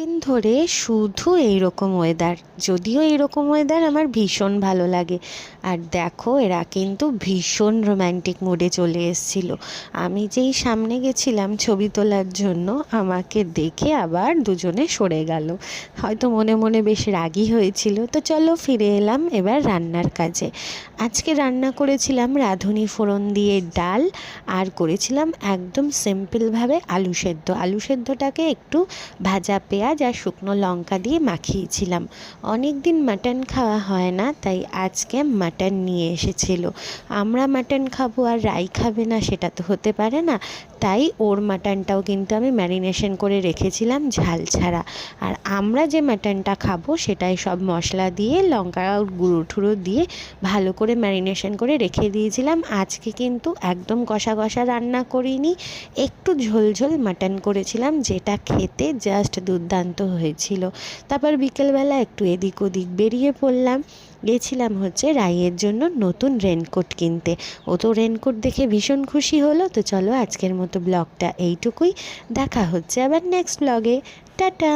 দিন ধরে শুধু এইরকম ওয়েদার, যদিও এইরকম ওয়েদার আমার ভীষণ ভালো লাগে। আর দেখো এরা কিন্তু ভীষণ রোম্যান্টিক মুডে চলে এসেছিলো। আমি যেই সামনে গেছিলাম ছবি তোলার জন্য, আমাকে দেখে আবার দুজনে সরে গেল। হয়তো মনে মনে বেশ রাগী হয়েছিল। তো চলো ফিরে এলাম এবার রান্নার কাজে। আজকে রান্না করেছিলাম রাঁধুনি ফোড়ন দিয়ে ডাল, আর করেছিলাম একদম সিম্পলভাবে আলু সেদ্ধ। আলু সেদ্ধটাকে একটু ভাজা পেঁয়াজ আর শুকনো লঙ্কা দিয়ে মাখিয়েছিলাম। অনেক দিন মাটন খাওয়া হয় না, তাই আজকে মাটন নিয়ে এসেছিল। আমরা মাটন খাবো আর রাই খাবে না, সেটা তো হতে পারে না। তাই ওর মাটনটাও কিন্তু আমি ম্যারিনেশন করে রেখেছিলাম ঝাল ছাড়া। আর আমরা যে মাটনটা খাবো সেটাই সব মশলা দিয়ে লঙ্কা গুঁড়ো ঠুড়ো দিয়ে ভালো করে ম্যারিনেশন করে রেখে দিয়েছিলাম। আজকে কিন্তু একদম কষা কষা রান্না করিনি, একটু ঝোল ঝোল মাটন করেছিলাম, যেটা খেতে জাস্ট দুর্দান্ত হয়েছিল। তারপর বিকেলবেলা একটু এদিক ওদিক বেরিয়ে পড়লাম। গেছিলাম হচ্ছে রাইয়ের জন্য নতুন রেনকোট কিনতে। ও তো রেনকোট দেখে ভীষণ খুশি হলো। তো চলো আজকের মতো ব্লগটা এইটুকুই, দেখা হচ্ছে আবার নেক্সট ব্লগে। টাটা।